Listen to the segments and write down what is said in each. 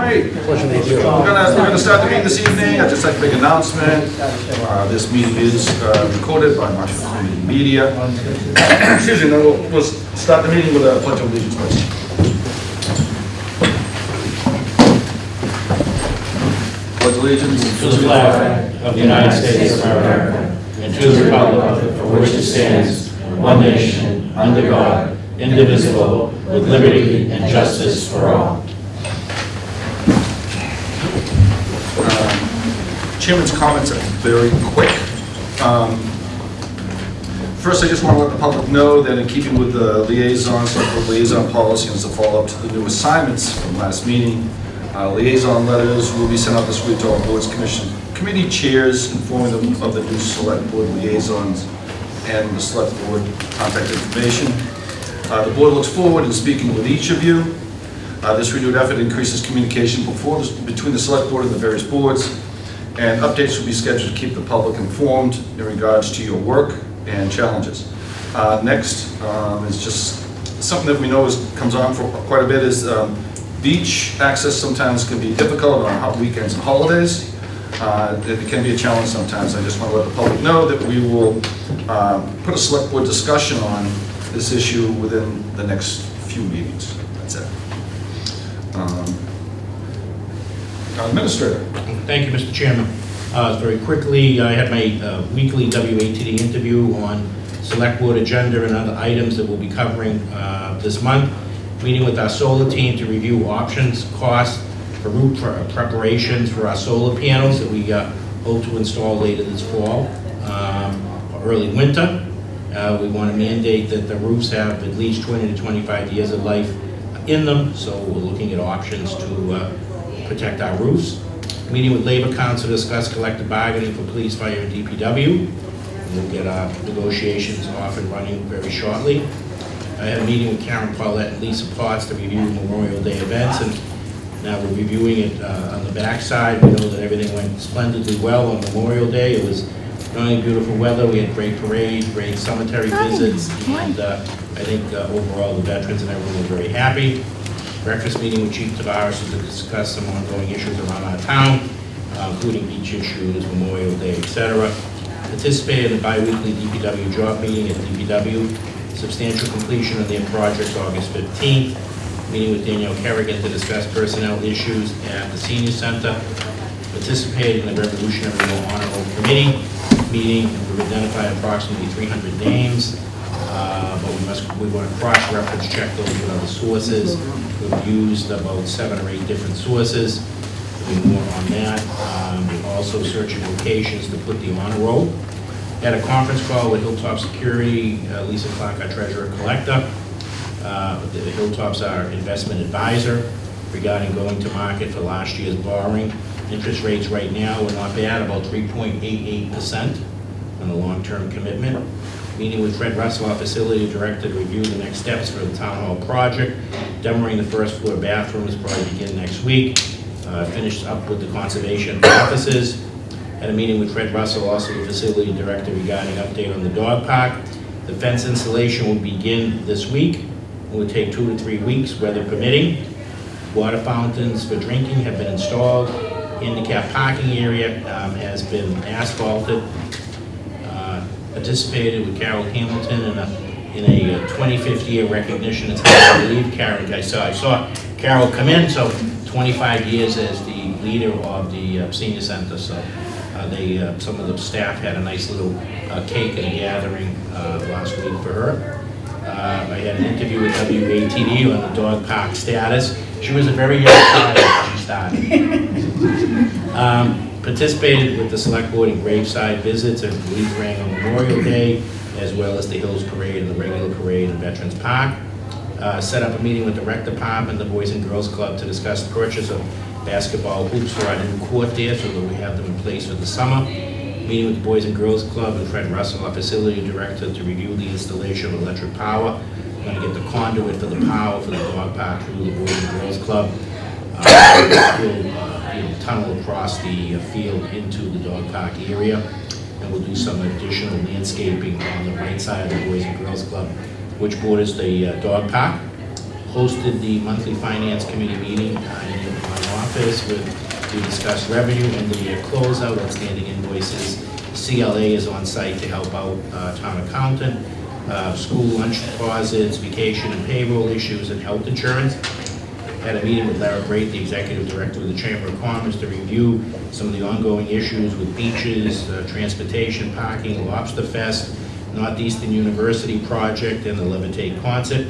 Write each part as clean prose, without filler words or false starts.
right. We're gonna start the meeting this evening. I'd just like to make an announcement. This meeting is recorded by Marshfield Community Media. Excuse me, we'll start the meeting with a pledge of allegiance, please. Pledge allegiance to the flag of the United States of America and to the republic for which it stands, one nation, under God, indivisible, with liberty and justice for all. Chairman's comments are very quick. First, I just want to let the public know that in keeping with the liaison policy and as a follow-up to the new assignments from last meeting, liaison letters will be sent out this week to all boards, committee chairs, informing them of the new select board liaisons and the select board contact information. The board looks forward to speaking with each of you. This renewed effort increases communication between the select board and the various boards, and updates will be scheduled to keep the public informed in regards to your work and challenges. Next is just something that we know comes on for quite a bit is beach access sometimes can be difficult on hot weekends and holidays. It can be a challenge sometimes. I just want to let the public know that we will put a select board discussion on this issue within the next few meetings. That's it. Administrator. Thank you, Mr. Chairman. Very quickly, I had my weekly WATD interview on select board agenda and other items that we'll be covering this month. Meeting with our solar team to review options, costs for roof preparations for our solar panels that we hope to install later this fall or early winter. We want to mandate that the roofs have at least 20 to 25 years of life in them, so we're looking at options to protect our roofs. Meeting with Labor Council to discuss collective bargaining for police, fire, and DPW. We'll get our negotiations off and running very shortly. I had a meeting with Karen Paulette and Lisa Potts to review Memorial Day events, and now we're reviewing it on the backside. We know that everything went splendidly well on Memorial Day. It was not only beautiful weather, we had great parade, great cemetery visits, and I think overall the veterans and everyone were very happy. Breakfast meeting with Chief Tavares to discuss some ongoing issues around our town, including beach issues, Memorial Day, etc. Participated in the bi-weekly DPW job meeting at DPW. Substantial completion of their project August 15th. Meeting with Danielle Kerrigan to discuss personnel issues at the Senior Center. Participated in the Revolutionary War Honor Roll Committee meeting. We've identified approximately 300 names, but we want to cross-reference check those with other sources. We've used about 7 or 8 different sources. There'll be more on that. We're also searching locations to put the honor roll. Had a conference call with Hilltop Security, Lisa Clark, our treasurer collector. The Hilltop's our investment advisor regarding going to market for last year's borrowing. Interest rates right now are not bad, about 3.88% on a long-term commitment. Meeting with Fred Russell, our facility director, to review the next steps for the town hall project. Demoing the first floor bathrooms probably begin next week. Finished up with the conservation offices. Had a meeting with Fred Russell, also the facility director, regarding update on the dog park. The fence installation will begin this week. It will take 2 to 3 weeks, weather permitting. Water fountains for drinking have been installed. Handicap parking area has been asphalted. Participated with Carol Hamilton in a 25th year recognition. It's hard to believe, Karen. I saw Carol come in, so 25 years as the leader of the senior center. So some of the staff had a nice little cake and a gathering last week for her. I had an interview with WATD on the dog park status. She was a very young child when she started. Participated with the select board in graveside visits and leaf rang on Memorial Day, as well as the Hills Parade and the regular parade in Veterans Park. Set up a meeting with the rec department, the Boys and Girls Club, to discuss the purchase of basketball hoops for our new court there, so that we have them in place for the summer. Meeting with the Boys and Girls Club and Fred Russell, our facility director, to review the installation of electric power. We're going to get the conduit for the power for the dog park through the Boys and Girls Club. We'll tunnel across the field into the dog park area, and we'll do some additional landscaping on the right side of the Boys and Girls Club, which borders the dog park. Hosted the monthly finance committee meeting in Ottawa. office with, we discussed revenue, end of year closeout, outstanding invoices. CLA is on site to help out town accountant, school lunch deposits, vacation and payroll issues, and health insurance. Had a meeting with Lara Brait, the Executive Director of the Chamber of Commerce, to review some of the ongoing issues with beaches, transportation, parking, Lobster Fest, Northeastern University project, and the Levitate concert.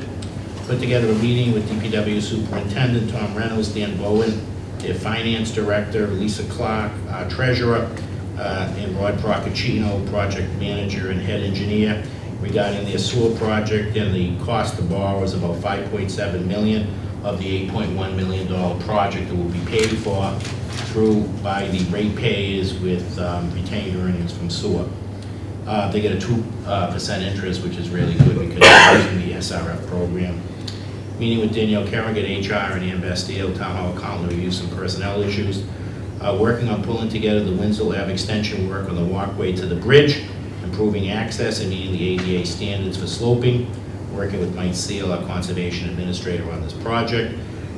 Put together a meeting with DPW Superintendent Tom Reynolds, Dan Bowen, their Finance Director, Lisa Clark, Treasurer, and Rod Procaccino, Project Manager and Head Engineer, regarding their sewer project, and the cost to borrow is about $5.7 million of the $8.1 million project that will be paid for through by the ratepayers with retained earnings from sewer. They get a 2% interest, which is really good because they're using the SRF program. Meeting with Danielle Kerrigan, HR, and Ann Bastille, Town Hall Accountant, to review some personnel issues. Working on pulling together the Winslow Ave extension work on the walkway to the bridge, improving access and meeting the ADA standards for sloping. Working with Mike Seal, our Conservation Administrator, on this project.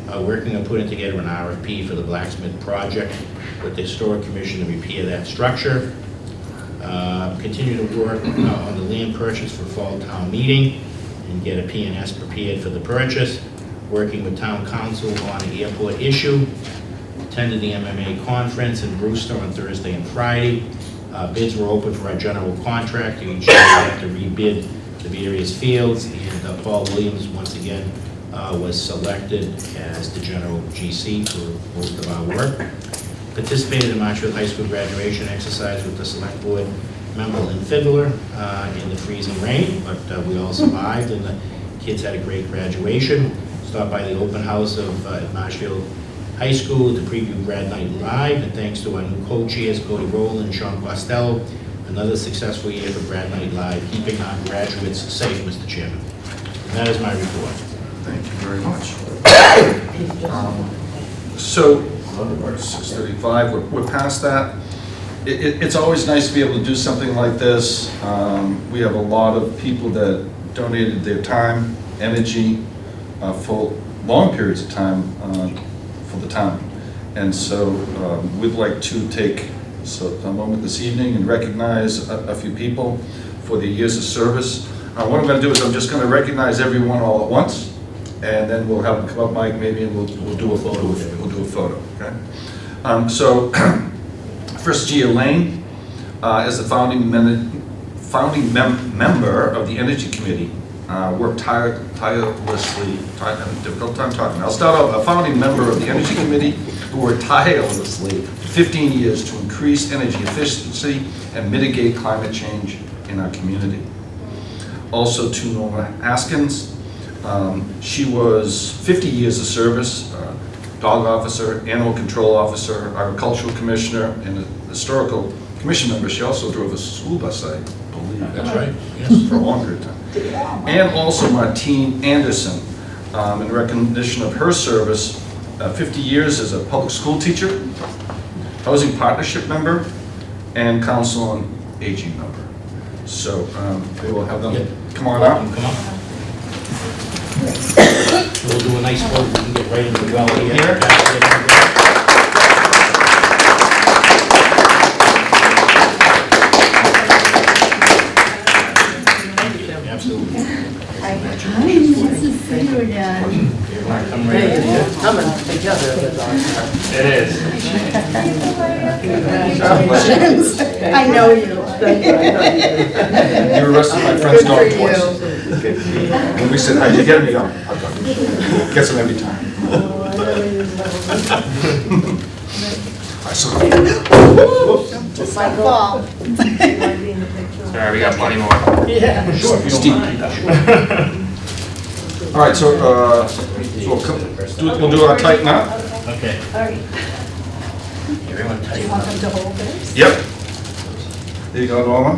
Working on putting together an RFP for the Blacksmith project with the Historic Commission to repair that structure. Continue to work on the land purchase for fall town meeting and get a P&S prepared for the purchase. Working with Town Council on an airport issue. Attended the MMA conference in Brewster on Thursday and Friday. Bids were open for our general contractor. Each year we have to rebid the various fields, and Paul Williams once again was selected as the general GC for most of our work. Participated in Marshfield High School graduation exercise with the select board member Lynn Fiddler in the freezing rain, but we all survived, and the kids had a great graduation. Stopped by the open house of at Marshfield High School to preview Grad Night Live, and thanks to our new co-chairs, Cody Rowland and Sean Costello, another successful year for Grad Night Live, keeping our graduates safe, Mr. Chairman. And that is my report. Thank you very much. So, 6:35, we're past that. It's always nice to be able to do something like this. We have a lot of people that donated their time, energy, for long periods of time for the town. And so we'd like to take a moment this evening and recognize a few people for their years of service. What I'm going to do is I'm just going to recognize everyone all at once, and then we'll have them come up, Mike, maybe, and we'll do a photo. We'll do a photo. Okay. So first, Gia Lane, as the founding member of the Energy Committee, worked tirelessly. I have a difficult time talking. I'll start off. A founding member of the Energy Committee who worked tirelessly for 15 years to increase energy efficiency and mitigate climate change in our community. Also to Norma Haskins. She was 50 years of service, dog officer, animal control officer, agricultural commissioner, and a historical commission member. She also drove a school bus, I believe. That's right, yes. For a long period of time. And also Martine Anderson, in recognition of her service, 50 years as a public school teacher, housing partnership member, and council on aging member. So we will have them come on out. Come on. We'll do a nice photo. We can get right into the well here. Absolutely. Nice to see you again. Come right in here. Coming together is awesome. It is. Congratulations. I know you. You arrested my friend's dog twice. When we said, how'd you get me? Gets him every time. I saw him. Just like fall. Sorry, we got plenty more. Yeah. Sure, if you Steve. don't mind. All right, so we'll do our tighten up. Okay. All right. Everyone Do tighten you want up. them to hold this? Yep. There you go, Norma.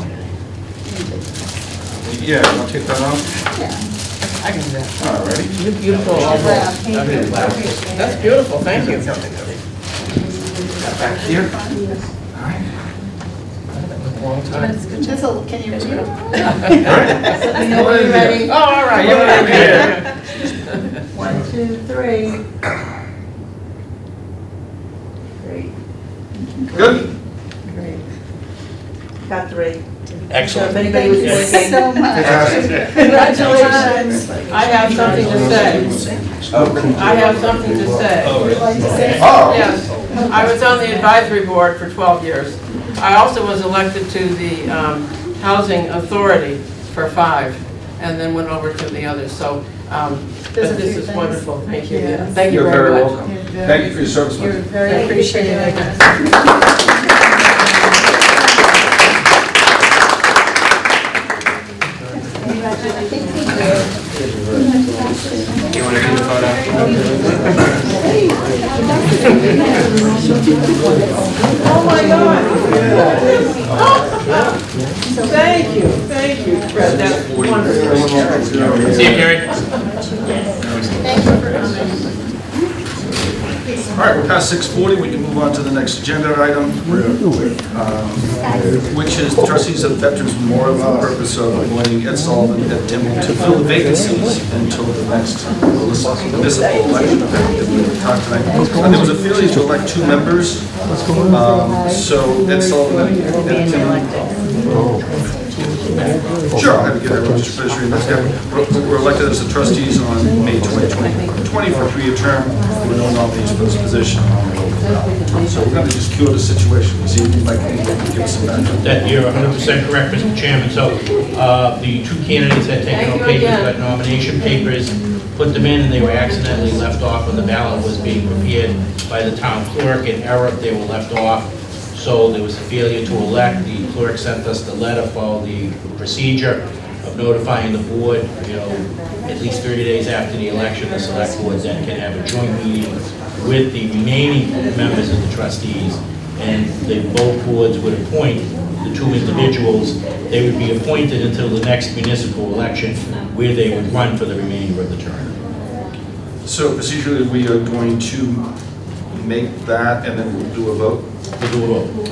Yeah, you want to take that off? Yeah. I can do that. All righty. You're beautiful. That's beautiful, thank you. Back here. All right. Long time. Can you read? All right. Let me know when you're ready. Oh, all right, you're ready. 1, 2, 3. Great. Good? Great. Got 3. Excellent. So if anybody was Thank you waiting, so much. congratulations. I have something to say. I have something to say. Oh. Yes, I was on the advisory board for 12 years. I also was elected to the Housing Authority for 5, and then went over to the others. So this is wonderful. Thank you. Yes. Thank you You're very very much. welcome. Thank you for your service. You're Mike. very appreciated. You want to do the photo? Oh my God! Thank you, Fred. That's wonderful. See you, Gary. All right, we're past 6:40, we can move on to the next agenda item, which is the trustees of Veterans Memorial for the purpose of appointing Ed Sullivan and Ed Timmel to fill the vacancies until the next municipal election that we talked tonight. There was a failure to elect 2 members, so Ed Sullivan and Ed Timmel. Sure, I'll have you get that registered We're elected as the trustees on May 2020 for a 3-year term. There were no nominees for this position. So we're going to just cure the situation. You see, like, give us some background. That you're 100% correct, Mr. Chairman. So the 2 candidates had taken Thank on you papers, again. got nomination papers, put them in, and they were accidentally left off when the ballot was being prepared by the town clerk. In error, they were left off. So there was a failure to elect. The clerk sent us the letter for the procedure of notifying the board, at least 30 days after the election, the select board then can have a joint meeting with the remaining members of the trustees, and both boards would appoint the 2 individuals. They would be appointed until the next municipal election, where they would run for the remainder of the term. So procedurally, we are going to make that and then we'll do a vote. We'll do a vote.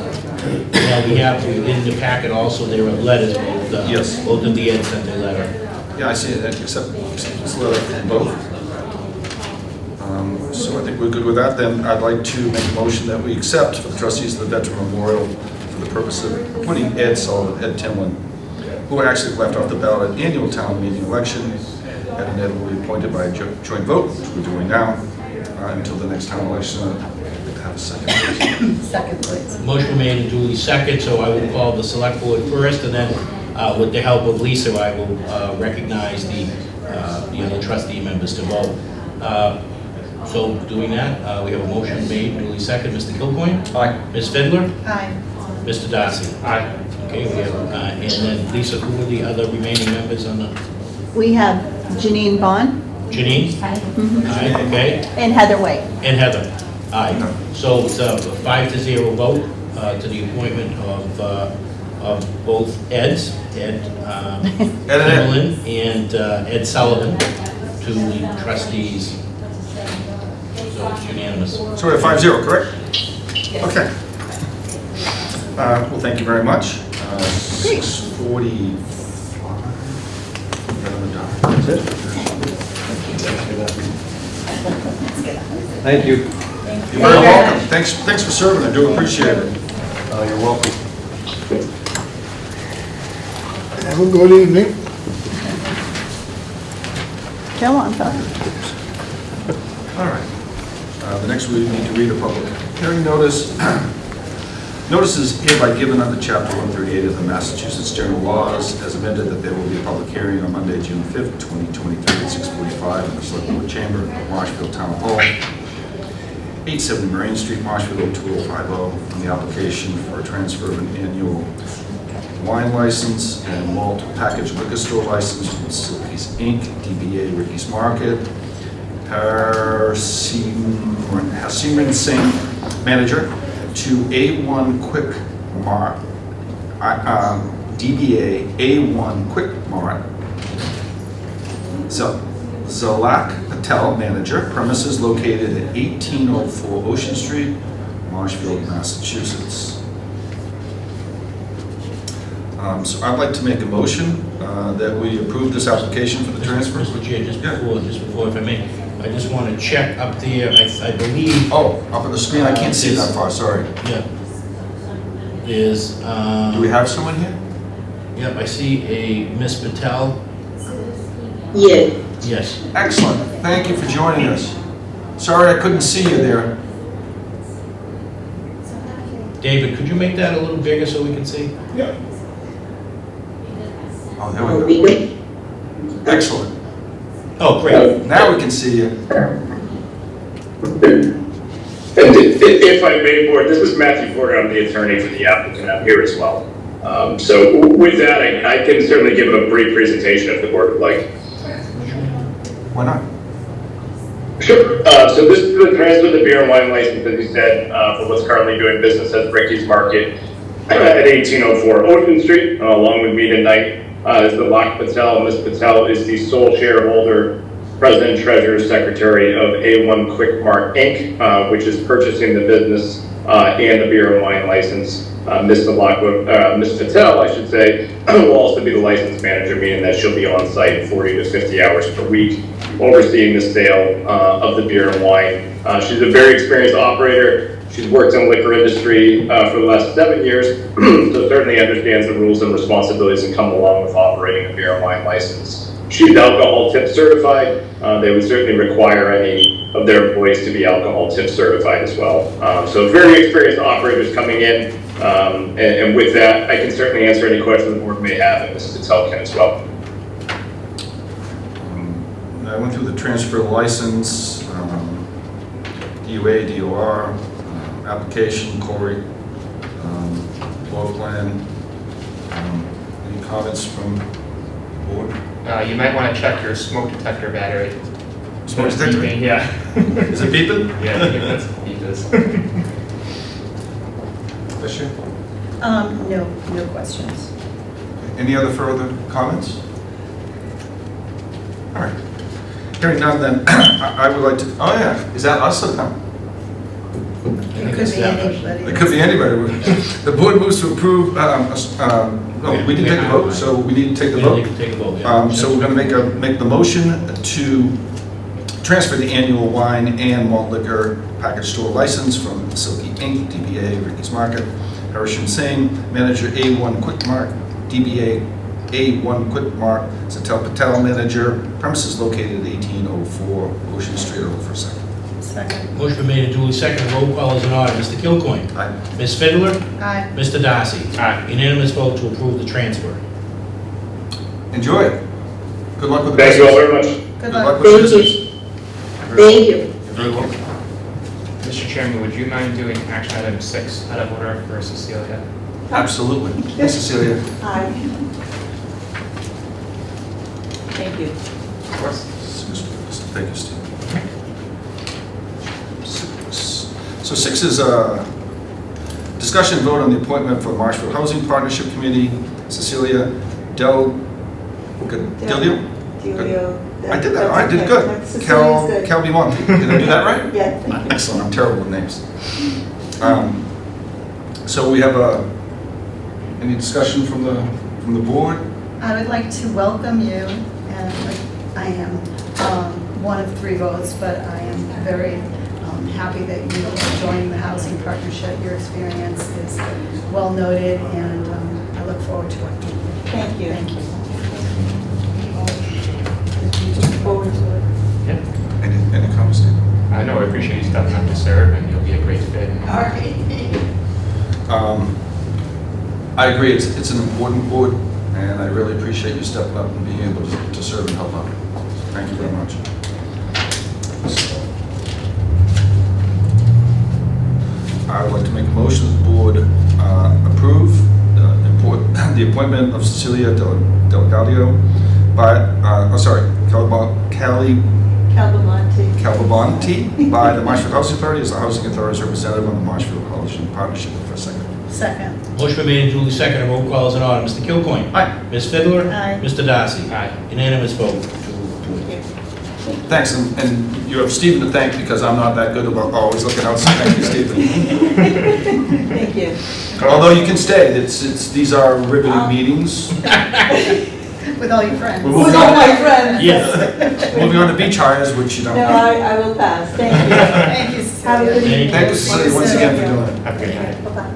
Now, we have in the packet also, there are letters, Yes. both of the eds sent their letter. Yeah, I see it, except it's a letter from both. So I think we're good with that. Then I'd like to make a motion that we accept for the trustees of the Veteran Memorial for the purpose of appointing Ed Sullivan, Ed Timlin, who are actually left off the ballot at annual town meeting election. Ed and Ed will be appointed by a joint vote, which we're doing now, until the next town election. I'd like to have a second. Second, please. Motion made and duly second, so I will call the select board first, and then with the help of Lisa, I will recognize the other trustee members to vote. So doing that, we have a motion made, duly second. Mr. Kilcoyne? Aye. Ms. Fidler? Aye. Mr. Darcy? Aye. Okay, we have, and then Lisa, who are the other remaining members on the, We have Janine Bond Janine? Aye, okay. and Heather White. And Heather? Aye. So it's a 5-0 vote to the appointment of both Eds, Ed and Ed. Timlin and Ed Sullivan, to the trustees. So it's unanimous. So we're at 5-0, correct? Okay. Well, thank you very much. 6:45. That's it. Thank you. You're very welcome. Thanks for serving. I do appreciate it. You're welcome. Have a good evening. Go on, Phil. All right. The next we need to read a public hearing notice. Notice is hereby given under Chapter 138 of the Massachusetts General Laws as amended that there will be a public hearing on Monday, June 5th, 2023 at 6:45 in the Select Board Chamber of Marshfield Town Hall, 870 Marine Street, Marshfield, 02050, on the application for a transfer of an annual wine license and malt package liquor store license from Silky's Inc., DBA Ricky's Market. Harsimran Singh, manager, to A1 Quick Mart, DBA A1 Quick Mart. Zalak Patel, manager, premises located at 1804 Ocean Street, Marshfield, Massachusetts. So I'd like to make a motion that we approve this application for the transfer. Mr. Chair, just before, if I may, I just want to check up there, I believe, Oh, up on the screen, I can't see that far, sorry. yeah. There's, Do we have someone here? yep, I see a Miss Patel. Yes. Yes. Excellent, thank you for joining us. Sorry I couldn't see you there. David, could you make that a little bigger so we can see? Oh, there we go. Excellent. Oh, great. Now we can see you. If I may, Board, this is Matthew Porter, I'm the attorney for the applicant, I'm here as well. So with that, I can certainly give a brief presentation if the Board would like. Why not? Sure. So this is the transfer of the beer and wine license, as you said, for what's currently doing business as Ricky's Market at 1804 Ocean Street. Along with me tonight is the Lak Patel. Ms. Patel is the sole shareholder, President, Treasurer, Secretary of A1 Quick Mart Inc., which is purchasing the business and the beer and wine license. Ms. Patel, I should say, will also be the license manager, meaning that she'll be on site 40 to 50 hours per week, overseeing the sale of the beer and wine. She's a very experienced operator. She's worked in the liquor industry for the last 7 years, so certainly understands the rules and responsibilities that come along with operating a beer and wine license. She's alcohol tip certified. They would certainly require any of their employees to be alcohol tip certified as well. So very experienced operators coming in. And with that, I can certainly answer any questions the board may have, and Mrs. Patel can as well. I went through the transfer license, DUA, DOR, application, Corey, floor plan. Any comments from the board? You might want to check your smoke detector battery. Smoke It's detector? beeping, yeah. Is it beeping? Yeah, I think that's what beep is. Fisher? No questions. Any other further comments? All right. Hearing none, then I would like to. Oh yeah, is that us or them? It could be anybody. It could be anybody. The board moves to approve. No, we didn't take the vote, so we need to take the We vote. need to take a vote, yeah. So we're going to make the motion to transfer the annual wine and malt liquor package store license from Silky Inc., DBA Ricky's Market, Harrison Singh, manager A1 Quick Mart, DBA A1 Quick Mart, Satel Patel, manager, premises located at 1804 Ocean Street. Over for a second. Second. Motion been made and duly second. Roll call is in order. Mr. Kilcoyne. Aye. Ms. Fiddler. Aye. Mr. Darcy. Aye. Unanimous vote to approve the transfer. Enjoy it. Good luck with the Thank you all business. very much. Good luck. with Thank business. you. Thank you. You're very welcome. Mr. Chairman, would you mind doing action item 6 out of order for Cecilia? Absolutely. Hey, Cecilia. Hi. Thank you. Of course. Thank you, Steve. 6. So 6 is a discussion and vote on the appointment for Marshfield Housing Partnership Committee. Cecilia Delio? I did that. I did good. Cal Bimonte. Did I do that right? Yeah, thank you. Excellent. I'm terrible with names. So we have any discussion from the board? I would like to welcome you, and I am one of 3 votes, but I am very happy that you are joining the housing partnership. Your experience is well noted, and I look forward to working with you. Thank you. Thank you. Look forward to it. Yeah. Any comments, Steve? I know, I appreciate you stepping up to serve, and you'll be a great fit. All right. I agree. It's an important board, and I really appreciate you stepping up and being able to serve and help out. Thank you very much. I would like to make a motion that the board approve the appointment of Cecilia Delgadio by, Calvamonte by the Marshfield Housing Authority as the Housing Authority's representative on the Marshfield Housing Partnership. For a second. Second. Motion been made and duly second. Roll call is in order. Mr. Kilcoyne. Aye. Ms. Fiddler. Aye. Mr. Darcy. Aye. Unanimous vote to Thanks, and you have Stephen to thank because I'm not that good about always looking out. So thank you, Stephen. Thank you. Although you can stay, these are riveting meetings. With all your friends. We're moving With all on, my friends. Yes. moving on to beach hires, which you don't No, have. I will pass, thank you. Thank you, Have a Cecilia. good evening. Thank you, Cecilia, once again for doing it. Have a good night. Bye-bye.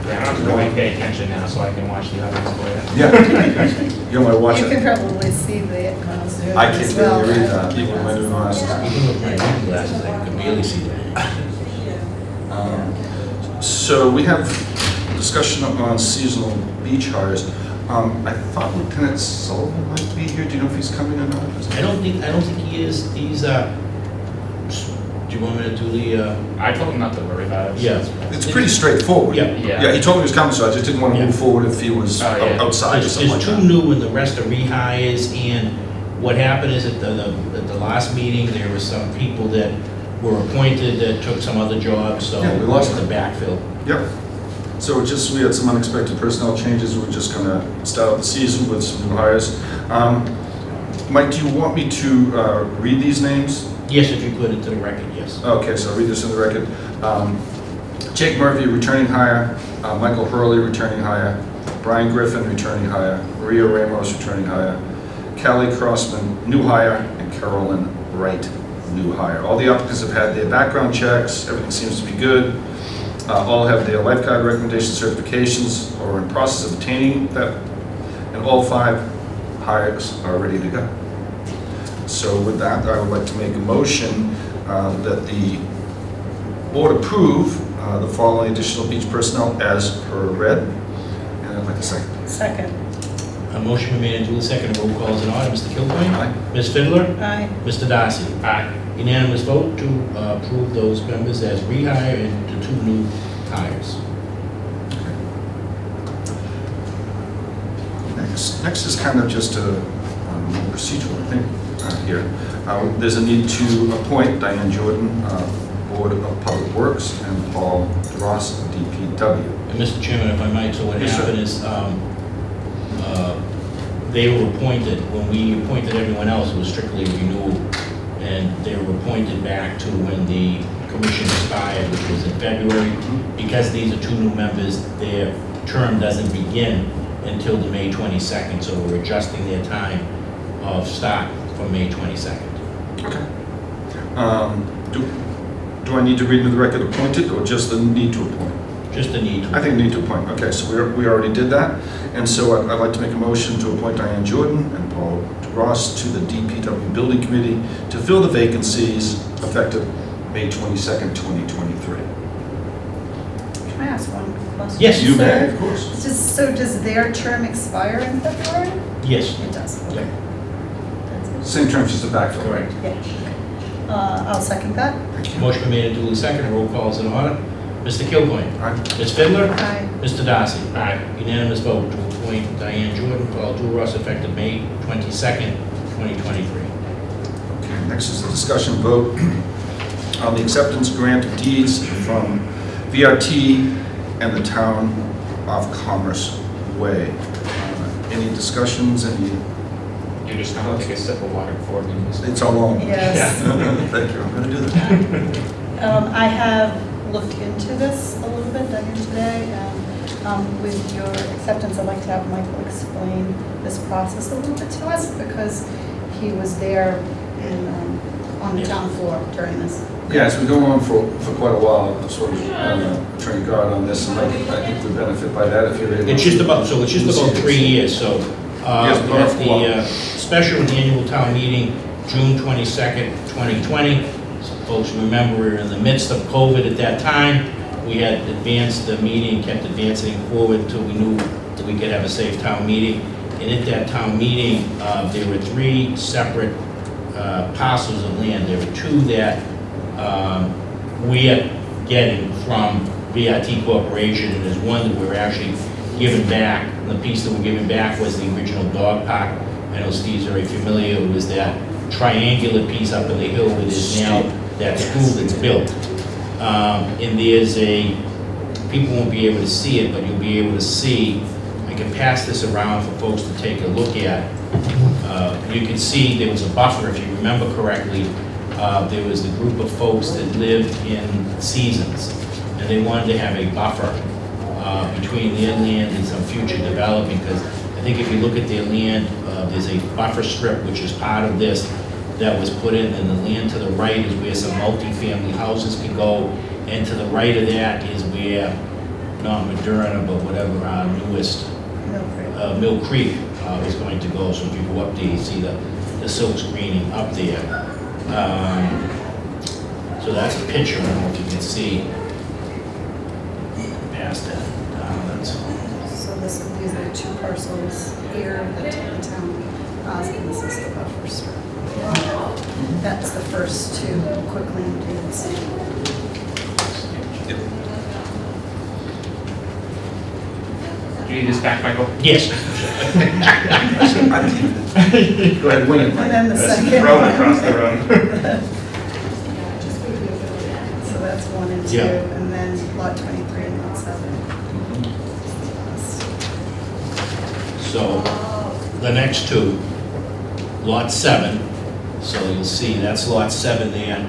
Yeah, I don't have to really pay attention now, so I can watch the others for you. Yeah. You're my You watcher. can probably see the Zoom I as can well. barely read that, even with my new glasses. Even with my reading glasses, I can barely see that. So we have discussion on seasonal beach hires. I thought Lieutenant Sullivan might be here. Do you know if he's coming or not? I don't think he is. He's, do you want me to do the, I told him not to worry about it. so Yeah. It's pretty straightforward. Yeah. Yeah. He told me he was coming, so I just didn't want to Yeah. move forward if he was Oh, yeah. outside or There's something like two that. new and the rest are rehires, and what happened is at the last meeting, there were some people that were appointed that took some other jobs, so Yeah, we lost the backfill. Yep. So we had some unexpected personnel changes. We're just going to start out the season with some new hires. Mike, do you want me to read these names? Yes, if you put it to the record, yes. Okay, so I'll read this in the record. Jake Murphy, returning hire. Michael Hurley, returning hire. Brian Griffin, returning hire. Maria Ramos, returning hire. Callie Crossman, new hire. And Carolyn Wright, new hire. All the applicants have had their background checks. Everything seems to be good. All have their lifeguard recommendation certifications or are in process of obtaining that. And all 5 hires are ready to go. So with that, I would like to make a motion that the board approve the following additional beach personnel as per read. And I'd like a second. Second. A motion been made and duly seconded. Roll call is in order. Mr. Kilcoyne? Aye. Ms. Fiddler? Aye. Mr. Darcy? Aye. Unanimous vote to approve those members as rehire and the 2 new hires. Next is kind of just a procedural, I think, here. There's a need to appoint Diane Jordan, Board of Public Works, and Paul Ross, DPW. And Mr. Chairman, if I might, so what Yes, sir. happened is, they were appointed, when we appointed everyone else, it was strictly renewal, and they were appointed back to when the commission expired, which was in February. Because these are 2 new members, their term doesn't begin until the May 22nd, so we're adjusting their time of start from May 22nd. Okay. Do I need to read into the record appointed or just the need to appoint? Just a need. I think need to appoint. Okay, so we already did that. And so I'd like to make a motion to appoint Diane Jordan and Paul Ross to the DPW Building Committee to fill the vacancies effective May 22nd, 2023. Can I ask one question? Yes, You sir? may, of course. So does their term expire in February? Yes. It does, Yeah. okay. That's it. Same terms as the backfill. Correct. Yeah, okay. I'll second that. Motion been made and duly seconded. Roll call is in order. Mr. Kilcoyne? Aye. Ms. Fiddler? Aye. Mr. Darcy? Aye. Unanimous vote to appoint Diane Jordan, Paul Duras, effective May 22nd, 2023. Okay, next is the discussion vote on the acceptance grant of deeds from VRT and the Town of Commerce Way. Any discussions, You're just gonna take a sip of water before we move. it's all long. Yes. Thank you, I'm gonna do that. I have looked into this a little bit, done it today, and with your acceptance, I'd like to have Michael explain this process a little bit to us, because he was there on the town floor during this. Yeah, it's been going on for quite a while, I'm sort of trying to guard on this, and I think we benefit by that if you're able. It's just about 3 years, so Yes, at for a while. the special and annual town meeting, June 22nd, 2020, so folks remember we were in the midst of COVID at that time. We had advanced the meeting, kept advancing forward until we knew that we could have a safe town meeting. And at that town meeting, there were 3 separate parcels of land. There were 2 that we are getting from VRT Corporation, and there's 1 that we're actually giving back. And the piece that we're giving back was the original dog park. I know Steve's very familiar. It was that triangular piece up in the hill that is now that school that's built. And there's people won't be able to see it, but you'll be able to see, I can pass this around for folks to take a look at. You can see there was a buffer, if you remember correctly. There was a group of folks that lived in Seasons, and they wanted to have a buffer between their land and some future development, because I think if you look at their land, there's a buffer strip which is part of this that was put in, and the land to the right is where some multifamily houses can go, and to the right of that is where, not Moderna, but whatever our newest Mill Creek is going to go. So if you go up there, you see the silk screening up there. So that's a picture, I don't know if you can see past that. So these are the two parcels here that the town owns, and this is the buffer strip. That's the first two quitclaim deeds. Do you need this back, Michael? Yes. Go ahead, wing it. And then the second Throw it one. across the room. So that's 1 and 2, Yeah. and then lot 23 and lot 7. So the next two, lot 7, so you'll see that's lot 7 there.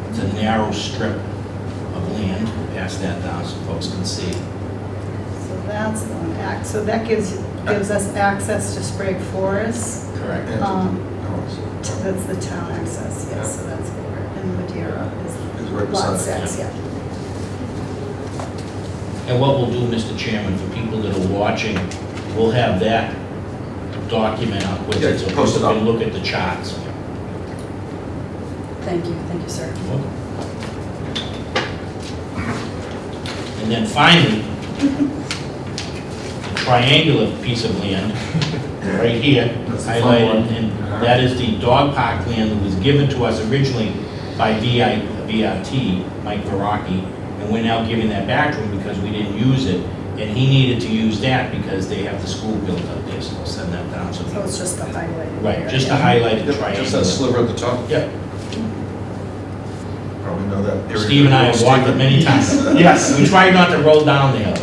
It's a narrow strip of land, pass that down so folks can see. So that's the one, so that gives us access to Sprague Forest. Correct. That's the town access, yes, so that's where, and Madeira Is is right lot beside it. 6, yeah. And what we'll do, Mr. Chairman, for people that are watching, we'll have that document up with Yeah, it so post it people can up. look at the charts. Thank you, sir. And then finally, the triangular piece of land, right here, That's the fun one. highlighted, and that is the dog park land that was given to us originally by VRT, Mike Verrocchi, and we're now giving that back to him because we didn't use it, and he needed to use that because they have the school built up there, so we'll send that down. So So it's just the highlighted. right, area. just a highlighted Yep, triangle. just that sliver at the top. Yep, Probably know that area. Steve and I have walked it many times. Yes. We tried not to roll down there.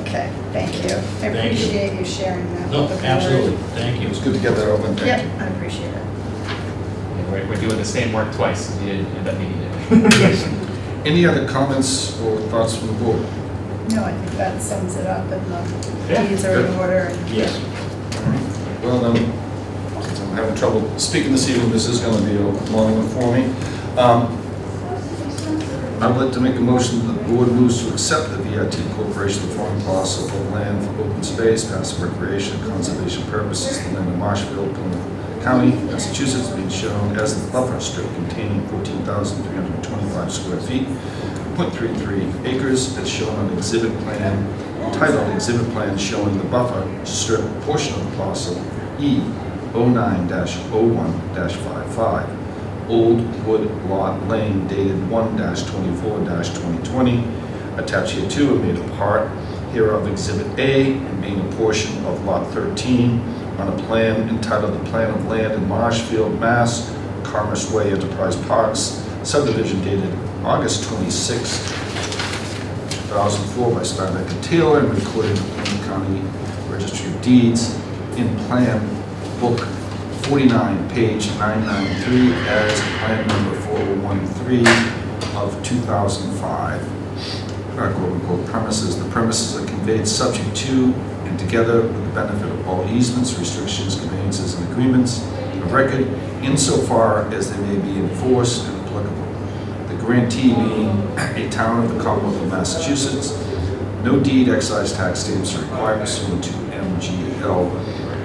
Okay, thank you. I Thank you. appreciate you sharing that. No, with the board. absolutely, thank you. It's good to get that open. Thank Yep, you. I appreciate it. We're doing the same work twice, because you didn't end up needing it. Yes. Any other comments or thoughts from the board? No, I think that sums it up, and the Yeah, deeds are in good. order. and- Yes. Well, then, since I'm having trouble speaking this evening, this is going to be a long one for me. I'd like to make a motion that the board moves to accept the VRT Corporation foreign parcel of land for open space, passive recreation, and conservation purposes, the land of Marshfield, Plymouth County, Massachusetts, being shown as the buffer strip containing 14,325 square feet, 0.33 acres, as shown on exhibit plan, entitled Exhibit Plan showing the buffer strip portion of the parcel E 09-01-55, Old Wood Lot Lane dated 1-24-2020, attached here to and made a part hereof Exhibit A, and being a portion of Lot 13 on a plan entitled The Plan of Land in Marshfield, Mass, Commerce Way Enterprise Parks, subdivision dated August 26, 2004 by Steinbeck and Taylor, and recorded in the Plymouth County Registry of Deeds in Plan Book 49, page 993, as Plan Number 4013 of 2005. Quote-unquote premises. The premises are conveyed subject to and together with the benefit of all easements, restrictions, conveyances, and agreements of record, insofar as they may be enforced and applicable. The grantee being a town of the Commonwealth of Massachusetts. No deed, excise tax stamps are required pursuant to MGL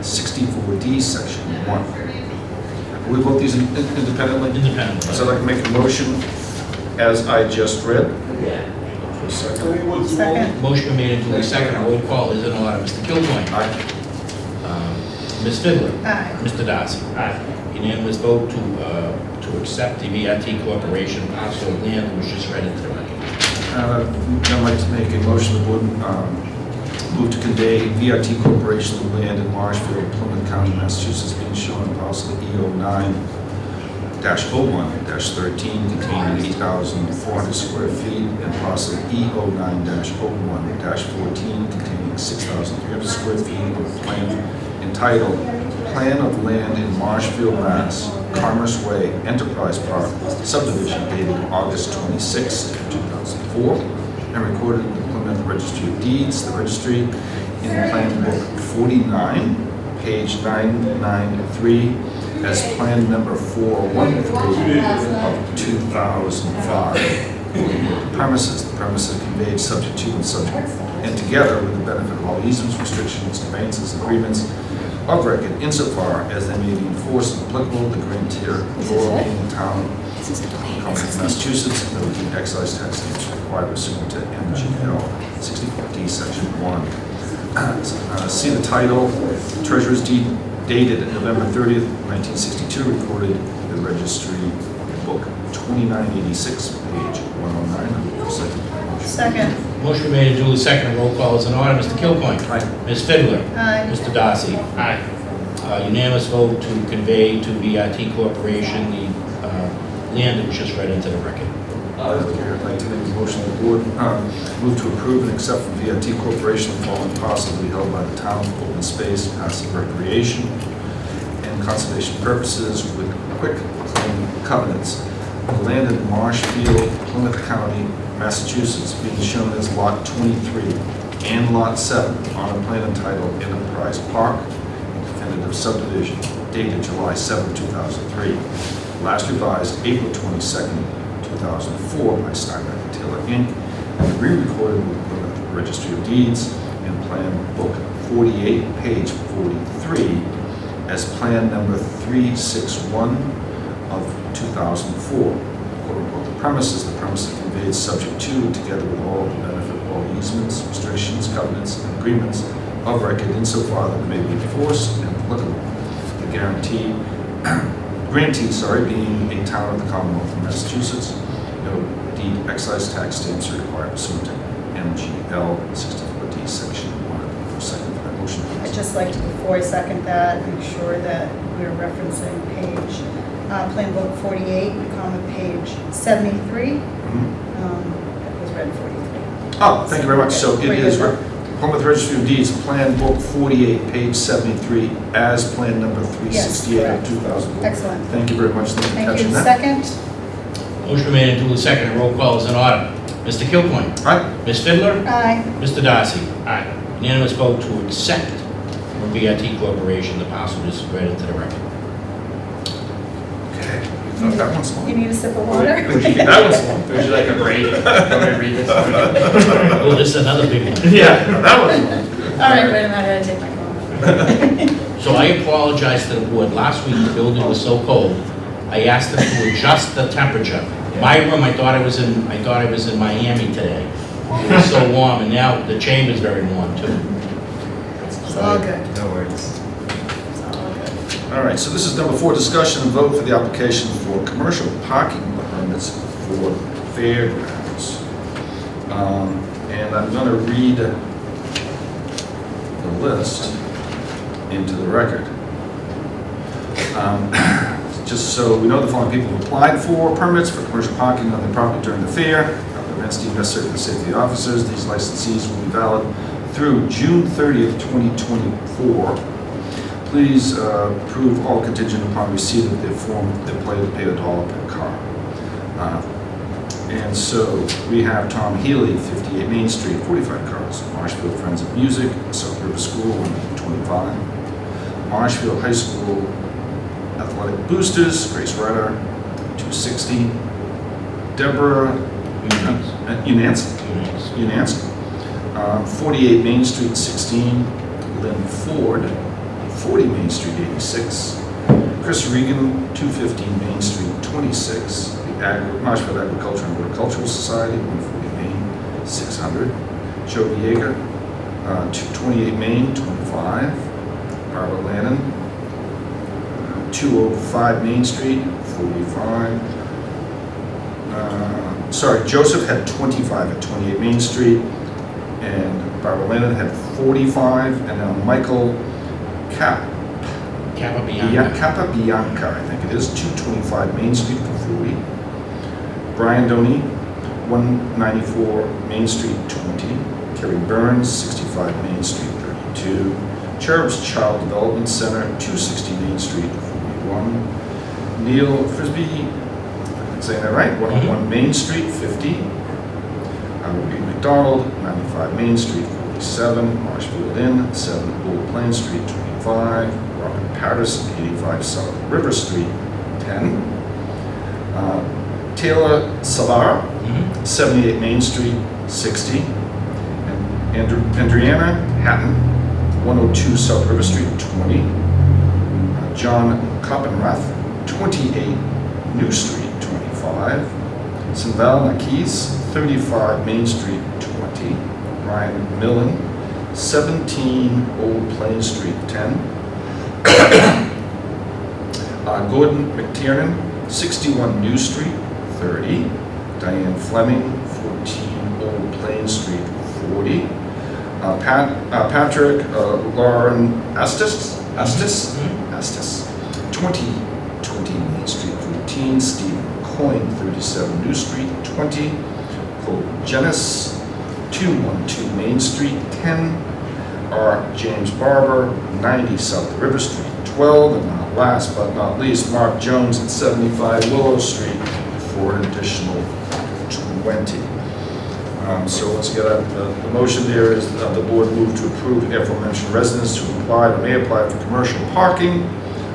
64D, Section 1. Will we vote these independently? Independent. So I'd like to make a motion as I just read. For a second. Second, Motion made into a second, roll call is in order. Mr. Kilcoyne. Aye. Ms. Fidler. aye. Mr. Darcy. Aye. Unanimous vote to accept the VRT Corporation parcel of land that was just read into the record. I'd like to make a motion, the board move to convey VRT Corporation of land in Marshfield, Plymouth County, Massachusetts, being shown in parcel E09-01-13 containing 8,400 square feet, and parcel E09-01-14 containing 6,300 square feet of plan entitled plan of land in Marshfield, Mass, Commerce Way Enterprise Park subdivision dated August 26, 2004, and recorded in the Plymouth Registry of Deeds, the registry, in Plan Book 49, page 993, as Plan Number 413 of 2005. The premises conveyed subject to and together with the benefit of all easements, restrictions, conveyances, agreements of record insofar as they may be enforced and applicable, the grantor or being the town of Massachusetts, and the excise tax stamps required pursuant to MGL 64D Section 1. See the title, Treasurer's Deed dated November 30th, 1962, recorded in the Registry Book 2986, page 109. Second. Motion made and duly seconded. Roll call is in order. Mr. Kilcoyne. Aye. Ms. Fidler. Aye. Mr. Darcy. Aye. Unanimous vote to convey to VRT Corporation the land that was just read into the record. I'd like to make a motion the board move to approve and accept from VRT Corporation the following parcel to be held by the town for open space, passive recreation, and conservation purposes with quick claim covenants. The land in Marshfield, Plymouth County, Massachusetts, being shown as Lot 23 and Lot 7 on a plan entitled Enterprise Park, definitive subdivision, dated July 7, 2003. Last revised April 22nd, 2004 by Steinbeck and Taylor Inc. and re-recorded with the Registry of Deeds in Plan Book 48, page 43, as Plan Number 361 of 2004. Quote-unquote, the premises conveyed subject to, together with all the benefit of all easements, restrictions, covenants, and agreements of record insofar that they may be enforced and applicable. The grantee, being a town of the Commonwealth of Massachusetts, no deed excise tax stamps are required pursuant to MGL 64D Section 1. Second for that motion, I'd please. just like to, before I second that, make sure that we're referencing page, Plan Book 48, comma, page 73. Mhm. It was read 43. Oh, thank you very much. So it Where is is it? Plymouth Registry of Deeds, Plan Book 48, page 73, as Plan Number 368 of correct. 2004. Excellent. Thank you very much. Thank you for Thank catching you. that. Second. Motion made and duly seconded. Roll call is in order. Mr. Kilcoyne. Aye. Ms. Fidler. Aye. Mr. Darcy. Aye. Unanimous vote to accept from VRT Corporation the parcel just read into the record. Okay. You thought that one's You long. need a sip of water? That one's long. Would you like a break? Want me to read this? Oh, this is another big one. Yeah, that one's long. All right, wait a minute, I gotta take my phone. So I apologize to the board. Last week, the building was so cold, I asked them to adjust the temperature. My room, I thought I was in Miami today. It was so warm, and now the chamber's very warm too. It's all good. No worries. It's all good. All right, so this is number 4, discussion and vote for the application for commercial parking permits for fairgrounds. And I'm going to read the list into the record. Just so we know, the following people have applied for permits for commercial parking on their property during the fair. Events deemed necessary for the safety of the officers. These licensees will be valid through June 30th, 2024. Please approve all contingent upon receipt of their form, their plate to pay $1 per car. And so we have Tom Healy, 58 Main Street, 45 cars. Marshfield Friends of Music, South River School, 125. Marshfield High School Athletic Boosters, Grace Ryder, 260. Deborah Unansky, 48 Main Street, 16. Lynn Ford, 40 Main Street, 86. Chris Regan, 215 Main Street, 26. The Marshfield Agricultural and Horticultural Society, 140 Main, 600. Joe Yeager, 228 Main, 25. Barbara Lannon, 205 Main Street, 45. Joseph had 25 at 28 Main Street, and Barbara Lannon had 45, and now Michael Capabianca, I think it is, 225 Main Street for 40. Brian Doney, 194 Main Street, 20. Kerry Burns, 65 Main Street, 32. Cherub's Child Development Center, 260 Main Street, 41. Neil Frisbee, I'm saying that right, 101 Main Street, 50. Reed McDonald, 95 Main Street, 47. Marshfield Inn, 7 Old Plain Street, 25. Robert Patterson, 85 South River Street, 10. Taylor Savar, 78 Main Street, 60. And Andriana Hatton, 102 South River Street, 20. John Koppenrath, 28 New Street, 25. St. Val Nakis, 35 Main Street, 20. Ryan Millen, 17 Old Plain Street, 10. Gordon McTiernan, 61 New Street, 30. Diane Fleming, 14 Old Plain Street, 40. Patrick Lauren Astis, 20 Main Street, 14. Stephen Coyne, 37 New Street, 20. Cole Jenis, 212 Main Street, 10. R. James Barber, 90 South River Street, 12. And not last but not least, Mark Jones at 75 Willow Street for an additional 20. So let's get at the motion there is the board move to approve aforementioned residents to apply or may apply for commercial parking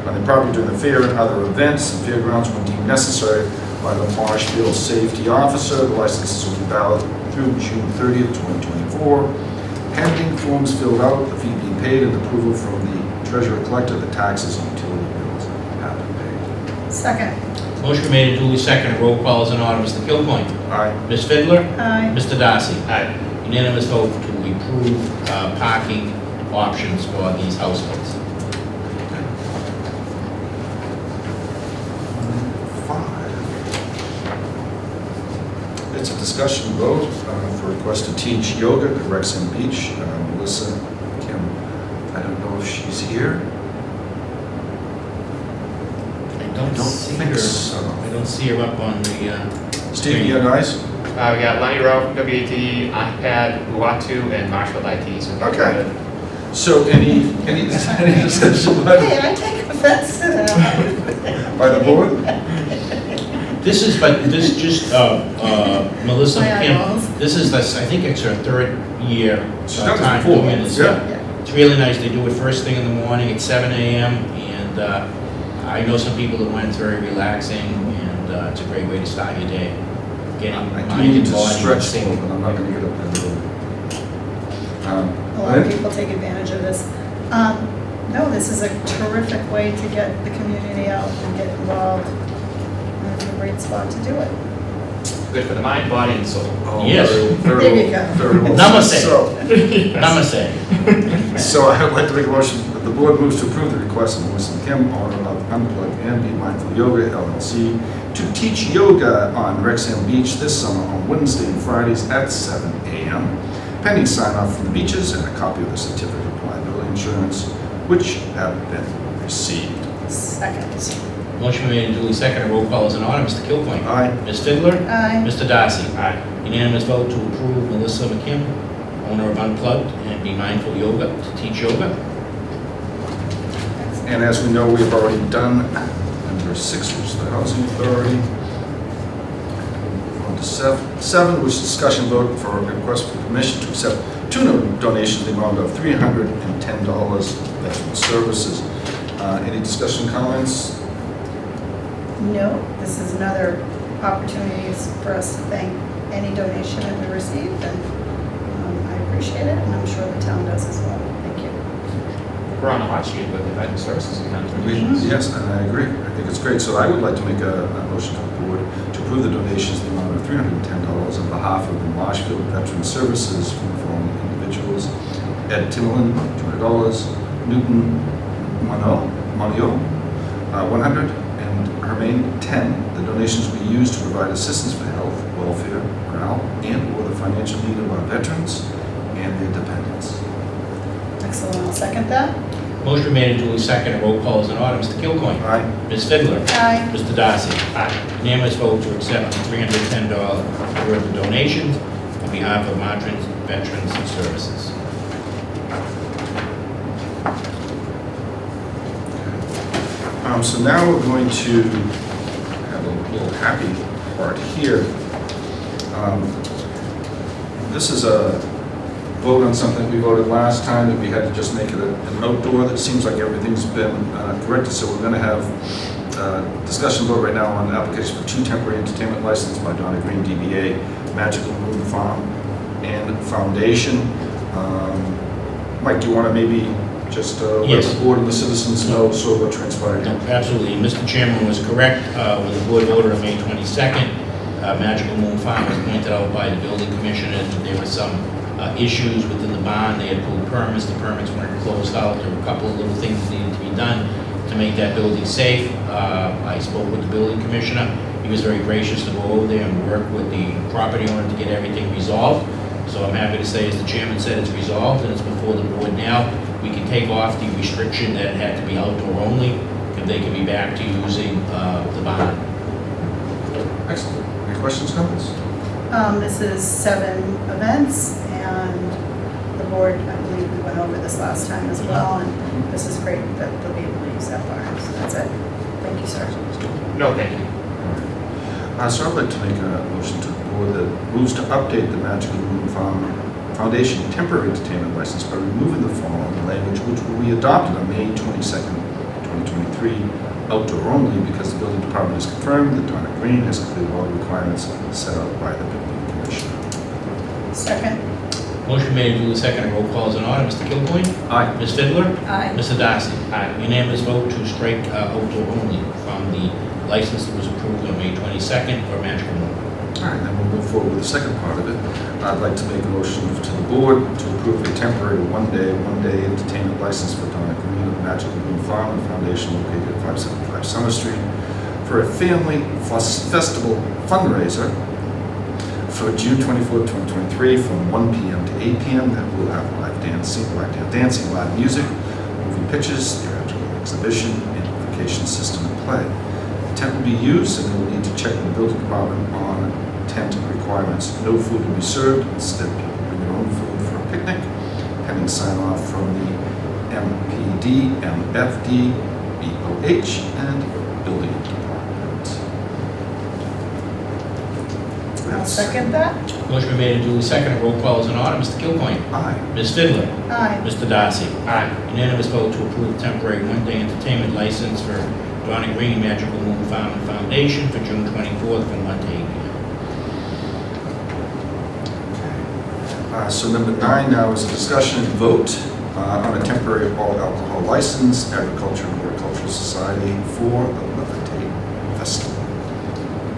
on the property during the fair and other events and fairgrounds when deemed necessary by the Marshfield safety officer. The licenses will be valid through June 30th, 2024. Pending forms filled out, the fee being paid, and approval from the treasurer collector, the taxes and utility bills have been paid. Second. Motion made and duly seconded. Roll call is in order. Mr. Kilcoyne. Aye. Ms. Fidler. Aye. Mr. Darcy. Aye. Unanimous vote to approve parking options for these households. 5. It's a discussion vote for request to teach yoga at Rexham Beach. Melissa Kim, I don't know if she's here. I don't see think her. so. I don't see her up on the Steve, you guys? We got Lenny Rowe from WAT, iPad, Uatu, and Marshfield IT. So Okay. So any discussion Hey, I take offense to that. by the board? This just Melissa My McKim. eyeballs. This is I think it's her third year. She's done this time before, doing this. yeah. It's really nice. They do it first thing in the morning at 7 a.m. and I know some people that went. It's very relaxing and it's a great way to start your day. Getting I do mind need and to body stretch sync. more, but I'm not going to get up there. A lot of people take advantage of this. No, this is a terrific way to get the community out and get involved. And it's a great spot to do it. good for the mind, body, and soul. Oh, Yes. Very, There you go. very well. Namaste. So- Namaste. So I would like to make a motion that the board moves to approve the request of Melissa Kim, owner of Unplugged and Be Mindful Yoga LLC, to teach yoga on Rexham Beach this summer on Wednesday and Fridays at 7 a.m. Pending sign off from the beaches and a copy of the certificate of liability insurance, which have been received. Second. Motion made and duly seconded. Roll call is in order. Mr. Kilcoyne. Aye. Ms. Fidler. Aye. Mr. Darcy. Aye. Unanimous vote to approve Melissa McKim, owner of Unplugged and Be Mindful Yoga, to teach yoga. And as we know, we've already done number 6, which is the Housing Authority. On to 7, which is discussion vote for a request for permission to accept 2 donations in the amount of $310 veteran services. Any discussion, comments? No, this is another opportunity for us to thank any donation that we received, and I appreciate it, and I'm sure the town does as well. Thank you. We're on a hot streak with the veteran services account. Yes, and I agree. I think it's great. So I would like to make a motion to the board to approve the donations in the amount of $310 on behalf of the Marshfield Veteran Services from the following individuals: Ed Timmerlin, $200; Newton Monio, $100; and Hermaine, $10. The donations will be used to provide assistance for health, welfare, morale, and/or the financial need of our veterans and their dependents. Excellent, I'll second that. Motion made and duly seconded. Roll call is in order. Mr. Kilcoyne. Aye. Ms. Fidler. Aye. Mr. Darcy. Aye. Unanimous vote to accept the $310 worth of donations on behalf of Veterans Services. So now we're going to have a little happy part here. This is a vote on something we voted last time, that we had to just make it an outdoor. That seems like everything's been corrected, so we're going to have discussion vote right now on application for 2 temporary entertainment licenses by Donna Green, DBA, Magical Moon Farm and Foundation. Mike, do you want to maybe just let Yes. the board and the citizens know sort of what transpired? No, absolutely. Mr. Chairman was correct. When the board voted on May 22nd, Magical Moon Farm was pointed out by the building commissioner that there were some issues within the barn. They had pulled permits. The permits weren't closed out. There were a couple of little things that needed to be done to make that building safe. I spoke with the building commissioner. He was very gracious to go over there and work with the property owner to get everything resolved. So I'm happy to say, as the chairman said, it's resolved and it's before the board now. We can take off the restriction that it had to be outdoor only, and they can be back to using the barn. Excellent. Any questions, comments? This is 7 events, and the board, I believe we went over this last time as well, and this is great that they'll be able to use that barn. So that's it. Thank you, sir. No, thank you. So I'd like to make a motion to the board that moves to update the Magical Moon Farm Foundation temporary entertainment license by removing the following language, which will be adopted on May 22nd, 2023, outdoor only, because the building department has confirmed that Donna Green has completed all the requirements set out by the building commissioner. Second? Motion made and duly seconded. Roll call is in order. Mr. Kilcoyne? Aye. Ms. Fidler? Aye. Mr. Darcy? Aye. Unanimous vote to strike outdoor only from the license that was approved on May 22nd for Magical Moon. All right, then we'll move forward with the second part of it. I'd like to make a motion to the board to approve a temporary one-day entertainment license for Donna Green of Magical Moon Farm and Foundation located at 575 Summer Street for a family festival fundraiser for June 24th, 2023, from 1 p.m. to 8 p.m. That will have live dancing, live music, moving pictures, theatrical exhibition, amplification system, and play. The tent will be used, and they will need to check with the building department on tent requirements. No food will be served. Instead, people bring their own food for a picnic, pending sign-off from the MPD, MFD, BOH, and building department. I'll second that. Motion made and duly seconded. Roll call is in order. Mr. Kilcoyne? Aye. Ms. Fidler? Aye. Mr. Darcy? Aye. Unanimous vote to approve temporary one-day entertainment license for Donna Green Magical Moon Farm and Foundation for June 24th from 1 to 8 p.m. So number 9 now is a discussion and vote on a temporary all alcohol license, Agriculture and Horticultural Society for the Levitate Festival.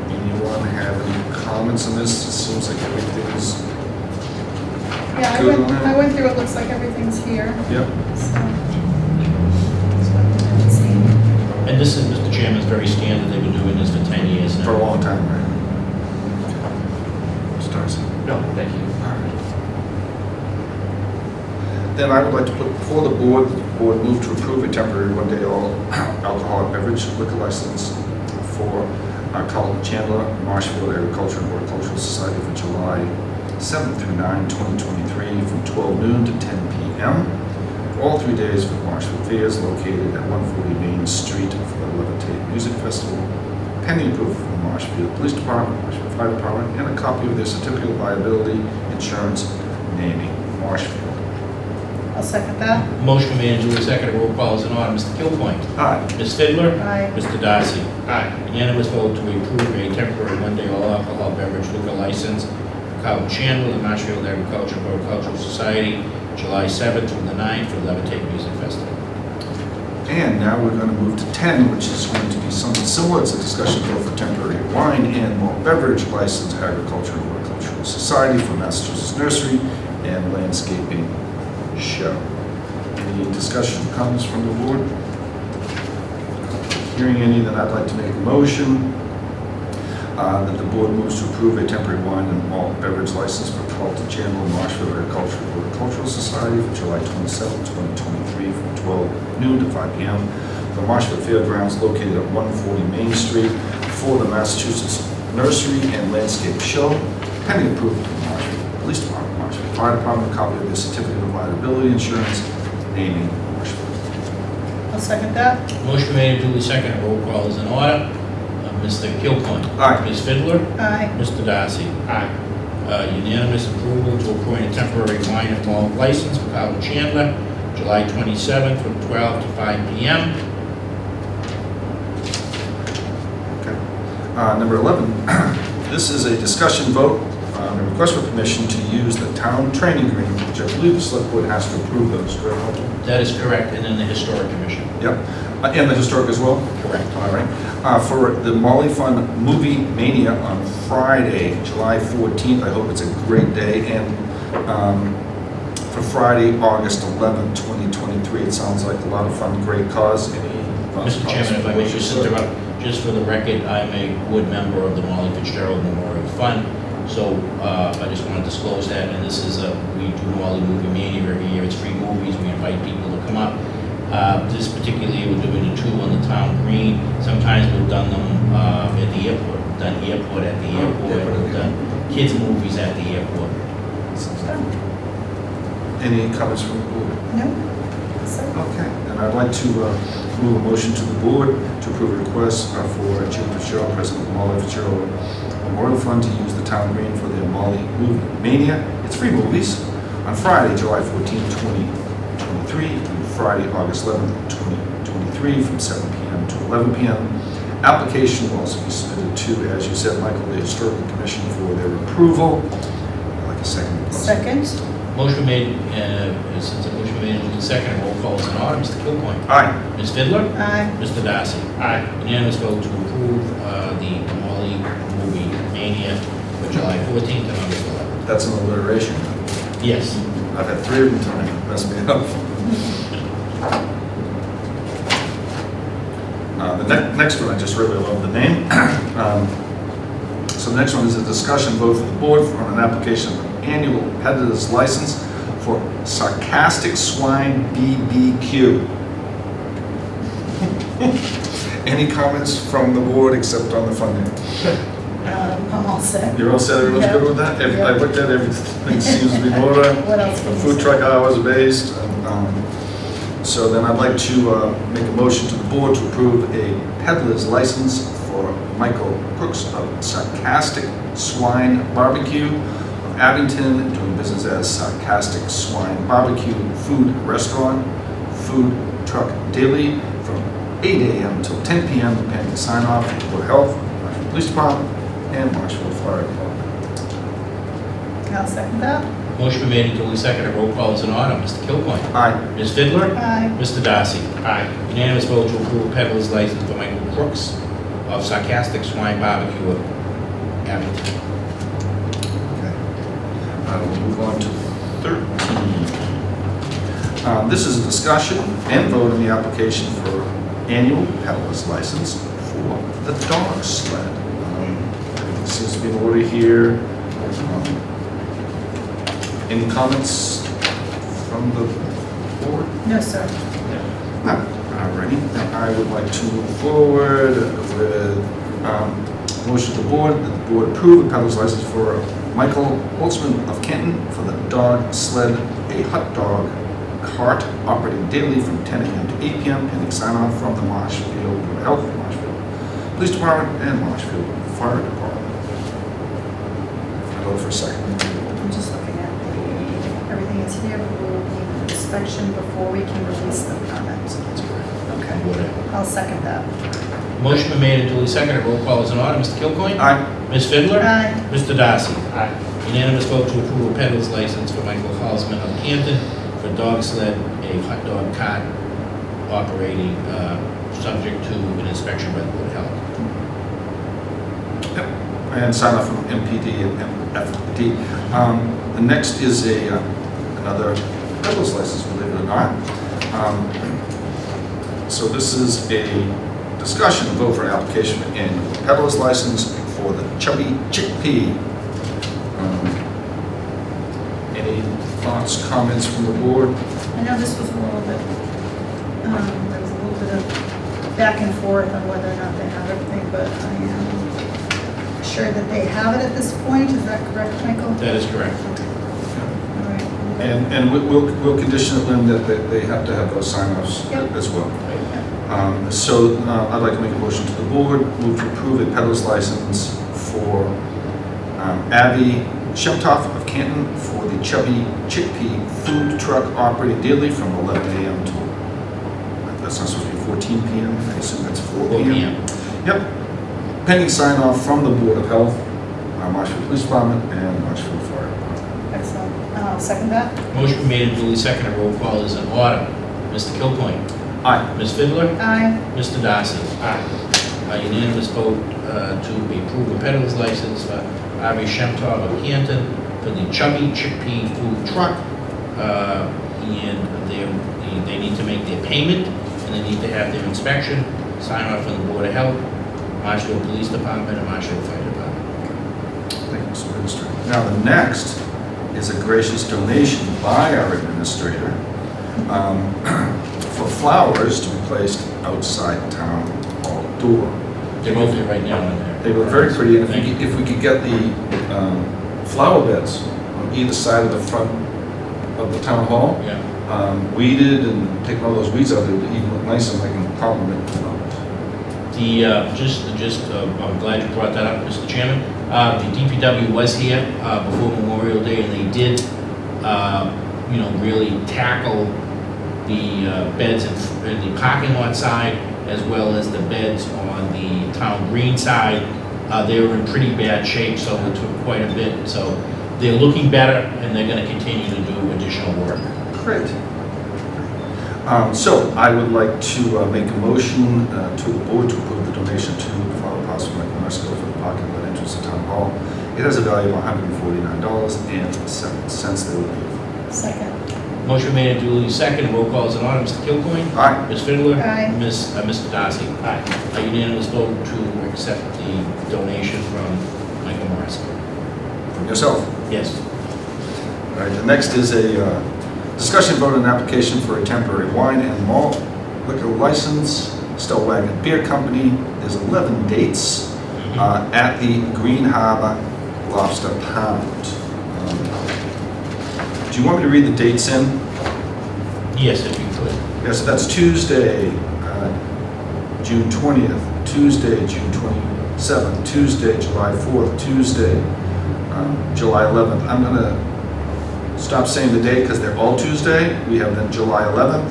Anyone have any comments on this? It seems like everything's Yeah, good on I that. went through it, looks like everything's here. Yep. So, that's what I didn't see. And this is, Mr. Chairman, is very standard. They've been doing this for 10 years now. For a long time, right? Mr. Darcy? No, thank you. Then I would like to put before the board move to approve a temporary one-day all alcoholic beverage liquor license for Colin Chandler, Marshfield Agriculture and Horticultural Society for July 7th through 9, 2023, from 12 noon to 10 p.m. All 3 days for the Marshfield Fairs located at 140 Main Street for the Levitate Music Festival, pending approval from the Marshfield Police Department, Marshfield Fire Department, and a copy of their certificate of liability insurance naming Marshfield. I'll second that. Motion made and duly seconded. Roll call is in order. Mr. Kilcoyne? Aye. Ms. Fidler? Aye. Mr. Darcy? Aye. Unanimous vote to approve a temporary one-day all-alcohol beverage liquor license for Colin Chandler, the Marshfield Agriculture and Horticultural Society, July 7th through the 9th for the Levitate Music Festival. And now we're going to move to 10, which is going to be something similar. It's a discussion vote for temporary wine and malt beverage license, Agriculture and Horticultural Society for Massachusetts Nursery and Landscaping Show. Any discussion, comments from the board? Hearing any, then I'd like to make a motion that the board moves to approve a temporary wine and malt beverage license for Carlton Chandler Marshfield Agriculture and Horticultural Society for July 27, 2023, from 12 noon to 5 p.m. The Marshfield Fairgrounds located at 140 Main Street for the Massachusetts Nursery and Landscape Show, pending approval from the Marshfield Police Department, Marshfield Fire Department, a copy of their certificate of liability insurance naming Marshfield. I'll second that. Motion made and duly seconded. Roll call is in order. Mr. Kilcoyne. Aye. Ms. Fiddler. Aye. Mr. Darcy. Aye. Unanimous approval to appoint a temporary wine and malt license for Carl Chandler, July 27th from 12 to 5 p.m. Number 11, this is a discussion vote on a request for permission to use the town training green, which I believe the select board has to approve those, correct? That is correct, and then the Historic Commission. Yep, and the historic as well? Correct. All right. For the Molly Fun Movie Mania on Friday, July 14th, I hope it's a great day, and for Friday, August 11th, 2023, it sounds like a lot of fun, great cause. Any thoughts? Mr. Chairman, if I may just interrupt, just for the record, I'm a board member of the Molly Fitzgerald Memorial Fund, so I just want to disclose that, and this is we do Molly Movie Mania every year. It's free movies. We invite people to come up. This particular year, we're doing the two on the town green. Sometimes we've done them at the airport. We've done airport at the airport. We've done kids' movies at the airport. Any comments from the board? No? Sir? Okay, and I'd like to move a motion to the board to approve a request for Jim Fitzgerald, President of Molly Fitzgerald Memorial Fund, to use the town green for their Molly Movie Mania. It's free movies on Friday, July 14, 2023, and Friday, August 11, 2023, from 7 p.m. to 11 p.m. Application will also be submitted to, as you said, Michael, the Historical Commission for their approval. I'd like a second. Second. Motion made, since the motion made and seconded, roll call is in order. Mr. Kilcoyne. Aye. Ms. Fiddler. Aye. Mr. Darcy. Aye. Unanimous vote to approve the Molly Movie Mania for July 14th and August 11th. That's an alliteration. Yes. I've had 3 of them tonight. Mess me up. The next one, I just really love the name. So the next one is a discussion vote for the board on an application of an annual peddler's license for Sarcastic Swine BBQ. Any comments from the board except on the funding? I'm all set. You're all set, everyone's good with that? I looked at everything, seems to be more What else? food truck hours based. So then I'd like to make a motion to the board to approve a peddler's license for Michael Crooks of Sarcastic Swine Barbecue of Abington, doing business as Sarcastic Swine Barbecue Food Restaurant, Food Truck Daily, from 8 a.m. till 10 p.m. pending sign off from the Board of Health, Marshfield Police Department, and Marshfield Fire Department. I'll second that. Motion made and duly seconded. Roll call is in order. Mr. Kilcoyne. Aye. Ms. Fiddler. Aye. Mr. Darcy. Aye. Unanimous vote to approve a peddler's license for Michael Crooks of Sarcastic Swine Barbecue of Abington. Okay. We'll move on to 13. This is a discussion and vote on the application for annual peddler's license for the dog sled. Everything seems to be in order here. Any comments from the board? No, sir. Alrighty, I would like to move forward with motion to the board, that the board approve a peddler's license for Michael Holtzman of Canton for the dog sled, a hot dog cart operating daily from 10 a.m. to 8 p.m. pending sign off from the Marshfield Board of Health, Marshfield Police Department, and Marshfield Fire Department. I'll go for a second. I'm just looking at everything is here. We will need an inspection before we can release the permit. That's correct. Okay. Whatever. I'll second that. Motion been made and duly seconded. Roll call is in order. Mr. Kilcoyne. Aye. Ms. Fiddler. Aye. Mr. Darcy. Aye. Unanimous vote to approve a peddler's license for Michael Halsman of Canton for dog sled, a hot dog cart operating, subject to an inspection by the Board of Health. Yep. And sign off from MPD and FD. The next is another peddler's license, believe it or not. So this is a discussion and vote for an application for an annual peddler's license for the Chubby Chickpea. Any thoughts, comments from the board? I know this was a little bit, there was a little bit of back and forth on whether or not they have everything, but I am sure that they have it at this point. Is that correct, Michael? That is correct. All right. And we'll condition it, Lynn, that they have to have those sign-offs Yep. as well. I'd like to make a motion to the board, move to approve a peddler's license for Abby Shemtoff of Canton for the Chubby Chickpea food truck operating daily from 11 a.m. to, that's not supposed to be 14 p.m., I assume that's 4 4 p.m. Yep. Pending sign off from the Board of Health, Marshfield Police Department, and Marshfield Fire Department. Excellent. I'll second that. Motion made and duly seconded. Roll call is in order. Mr. Kilcoyne. Aye. Ms. Fidler. Aye. Mr. Darcy. Aye. Unanimous vote to approve a peddler's license for Avi Shemtov of Canton for the Chubby Chickpea food truck. And they need to make their payment, and they need to have their inspection, sign off from the Board of Health, Marshfield Police Department, and Marshfield Fire Department. Thank you, Mr. Administrator. Now, the next is a gracious donation by our administrator for flowers to be placed outside town hall door. They're both here right now in there. They were very pretty, and Thank you. if we could get the flower beds on either side of the front of the town hall, Yeah. weeded and taking all those weeds out, it would even look nice and like a compliment to flowers. I'm glad you brought that up, Mr. Chairman. The DPW was here before Memorial Day, and they did, really tackle the beds in the parking lot side, as well as the beds on the town green side. They were in pretty bad shape, so it took quite a bit. So they're looking better, and they're going to continue to do additional work. Great. So I would like to make a motion to the board to approve the donation to the Flower Pots from Michael Marshfield for the parking lot entrance to Town Hall. It has a value of $149.07. They will be. Second. Motion made and duly seconded. Roll call is in order. Mr. Kilcoyne. Aye. Ms. Fidler. Aye. Mr. Darcy. Aye. A unanimous vote to accept the donation from Michael Marshfield. From yourself. Yes. All right, the next is a discussion vote on an application for a temporary wine and malt liquor license, Stellwagen Beer Company. There's 11 dates at the Green Harbor Lobster Pound. Do you want me to read the dates in? Yes, if you could. Yeah, so that's Tuesday, June 20th, Tuesday, June 27th, Tuesday, July 4th, Tuesday, July 11th. I'm going to stop saying the date because they're all Tuesday. We have then July 11th,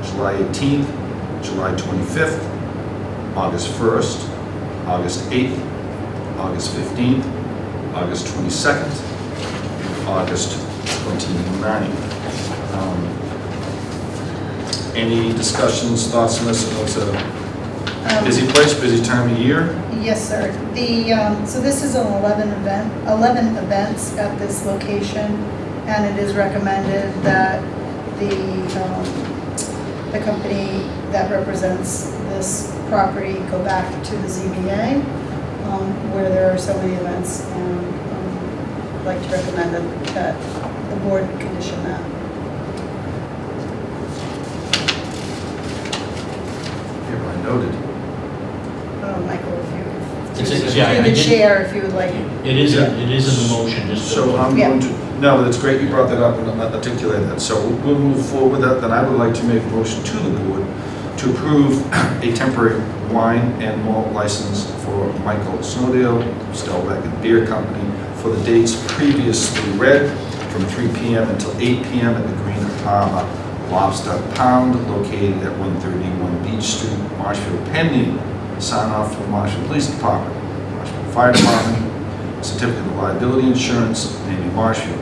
July 18th, July 25th, August 1st, August 8th, August 15th, August 22nd, August 29th. Any discussions, thoughts on this? I know it's a busy place, busy time of year. Yes, sir. So this is an 11 events at this location, and it is recommended that the company that represents this property go back to the ZBA, where there are so many events, and I'd like to recommend that the board condition that. Hereby noted. Michael, if you, Yeah, through the chair, if you would like. It is in the motion, just So I'm Yeah. going to, no, that's great, you brought that up and articulated that. So we'll move forward with that. Then I would like to make a motion to the board to approve a temporary wine and malt license for Michael Snowdale, Stellwagen Beer Company, for the dates previously read, from 3 p.m. until 8 p.m. at the Green Harbor Lobster Pound, located at 131 Beach Street, Marshfield, pending sign off from the Marshfield Police Department, Marshfield Fire Department, certificate of liability insurance, naming Marshfield.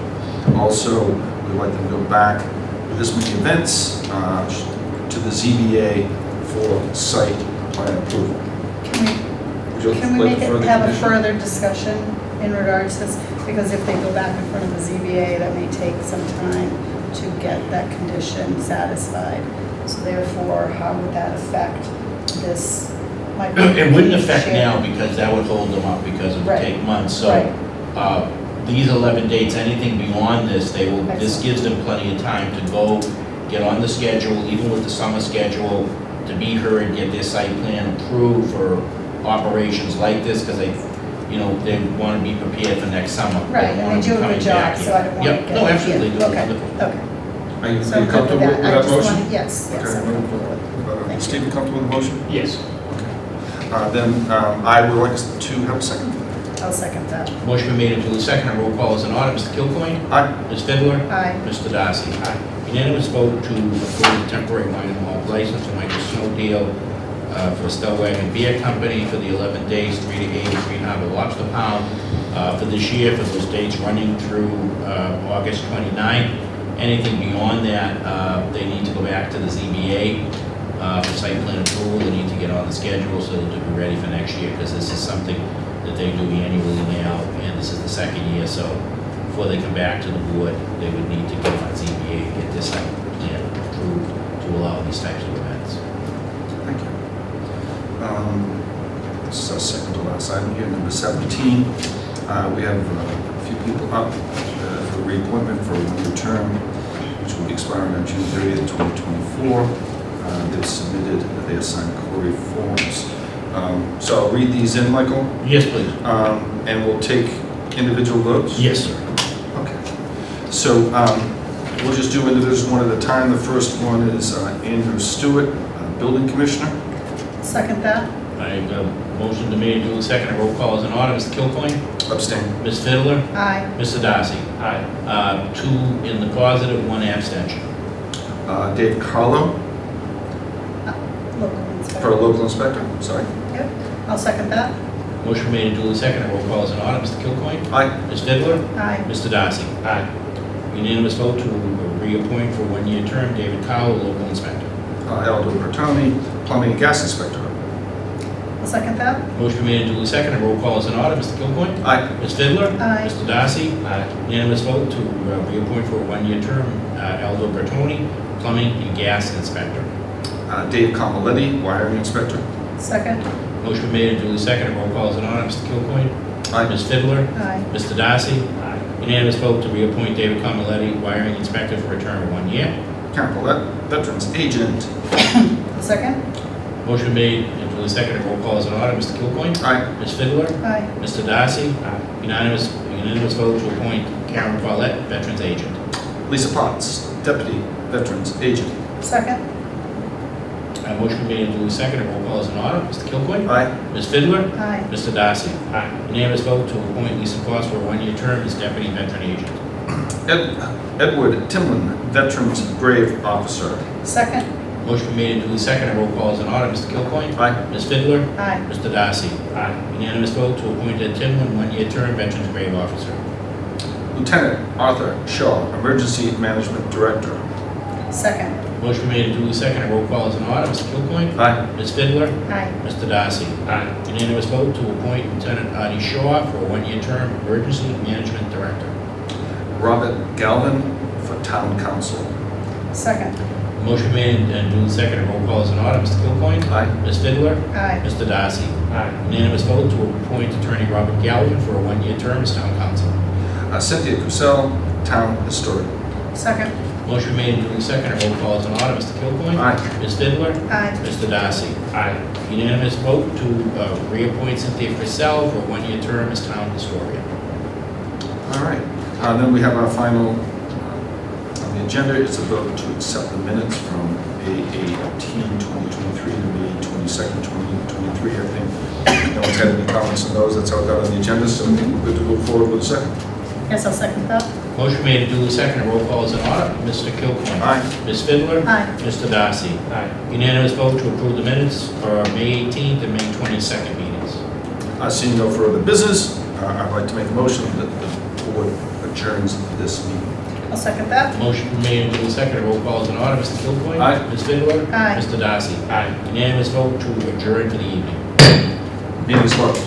Also, we'd like them to go back with this many events to the ZBA for site plan approval. Would you Can we like make it, further have a condition? further discussion in regards to this? Because if they go back in front of the ZBA, that may take some time to get that condition satisfied. So therefore, how would that affect this? It wouldn't affect now because that would hold them up because it would Right. take months. So Right. these 11 dates, anything beyond this, this Excellent. gives them plenty of time to go get on the schedule, even with the summer schedule, to be heard, get their site plan approved for operations like this because they want to be prepared for next summer. Right, don't and wanna they do be a coming good job, back so here. I don't want to Yep, get. no, absolutely, yeah, they're Okay, wonderful. okay. Are you So I'm good comfortable with I that just motion? wanted- Yes, yes. Okay, I'm move comfortable with it. forward. Steve, you comfortable with the motion? Yes. Then I would like us to have a second. I'll second that. Motion been made and duly seconded. Roll call is in order. Mr. Kilcoyne? Aye. Ms. Fidler? Aye. Mr. Darcy? Aye. Unanimous vote to approve the temporary wine and malt license for Michael Snow Deal for Stellwagen Beer Company for the 11 days, 3 to 8, Green Harbor Lobster Pound for this year, for those dates running through August 29th. Anything beyond that, they need to go back to the ZBA for site plan approval. They need to get on the schedule so that they'll be ready for next year, because this is something that they do annually now, and this is the second year, so before they come back to the board, they would need to get on ZBA and get this site plan approved to allow these types of events. Thank you. This is our second to last item here, number 17. We have a few people up for reappointment for a one-year term, which will be expiring on June 30th, 2024. They've submitted their signed query forms. So I'll read these in, Michael, Yes, please. and we'll take individual votes? Yes, sir. Okay. So we'll just do individuals one at a time. The first one is Andrew Stewart, Building Commissioner. Second that? I motion to made and duly seconded. Roll call is in order. Mr. Kilcoyne? Abstain. Ms. Fidler? Aye. Mr. Darcy? Aye. 2 in the positive, 1 abstention. Dave Carlo, Local inspector. for local inspector, sorry. Yep, I'll second that. Motion made and duly seconded. Roll call is in order. Mr. Kilcoyne? Aye. Ms. Fidler? Aye. Mr. Darcy? Aye. Unanimous vote to reappoint for a one-year term David Cowell, local inspector. Aldo Bertoni, Plumbing and Gas Inspector. I'll second that. Motion made and duly seconded. Roll call is in order. Mr. Kilcoyne? Aye. Ms. Fidler? Aye. Mr. Darcy? Aye. Unanimous vote to reappoint for a one-year term Aldo Bertoni, plumbing and gas inspector. Dave Comaletti, Wiring Inspector. Second. Motion made and duly seconded. Roll call is in order. Mr. Kilcoyne? Aye. Ms. Fidler? Aye. Mr. Darcy? Aye. Unanimous vote to reappoint David Comaletti, wiring inspector, for a term of 1 year. Karen Paulette, Veterans Agent. Second. Motion made and duly seconded. Roll call is in order. Mr. Kilcoyne? Aye. Ms. Fidler? Aye. Mr. Darcy? Aye. Unanimous vote to appoint Karen Paulette, veterans agent. Lisa Potts, Deputy Veterans Agent. Second. Motion made and duly seconded. Roll call is in order. Mr. Kilcoyne? Aye. Ms. Fidler? Aye. Mr. Darcy? Aye. Unanimous vote to appoint Lisa Potts for a one-year term as deputy veteran agent. Edward Timlin, Veterans Grave Officer. Second. Motion made and duly seconded. Roll call is in order. Mr. Kilcoyne? Aye. Ms. Fidler? Aye. Mr. Darcy? Aye. Unanimous vote to appoint Ed Timlin, one-year term, veterans grave officer. Lieutenant Arthur Shaw, Emergency Management Director. Second. Motion made and duly seconded. Roll call is in order. Mr. Kilcoyne? Aye. Ms. Fidler? Aye. Mr. Darcy? Aye. Unanimous vote to appoint Lieutenant Artie Shaw for a one-year term, emergency management director. Robert Galvin for Town Council. Second. Motion made and duly seconded. Roll call is in order. Mr. Kilcoyne? Aye. Ms. Fidler? Aye. Mr. Darcy? Aye. Unanimous vote to appoint Attorney Robert Galvin for a one-year term as town council. Cynthia Cusell, Town Historian. Second. Motion made and duly seconded. Roll call is in order. Mr. Kilcoyne? Aye. Ms. Fidler? Aye. Mr. Darcy? Aye. Unanimous vote to reappoint Cynthia Crisell for a one-year term as town historian. All right. Then we have our final on the agenda. It's a vote to accept the minutes from May 18, 2023 to May 22nd, 2023. I think no one's had any comments on those. That's how it got on the agenda, so I think we're good to move forward with a second. Yes, I'll second that. Motion made and duly seconded. Roll call is in order. Mr. Kilcoyne? Aye. Ms. Fidler? Aye. Mr. Darcy? Aye. Unanimous vote to approve the minutes for May 18th and May 22nd meetings. Seeing no further business, I'd like to make a motion that the board adjourns this meeting. I'll second that. Motion made and duly seconded. Roll call is in order. Mr. Kilcoyne? Aye. Ms. Fidler? Aye. Mr. Darcy? Aye. Unanimous vote to adjourn for the evening. Meeting is closed.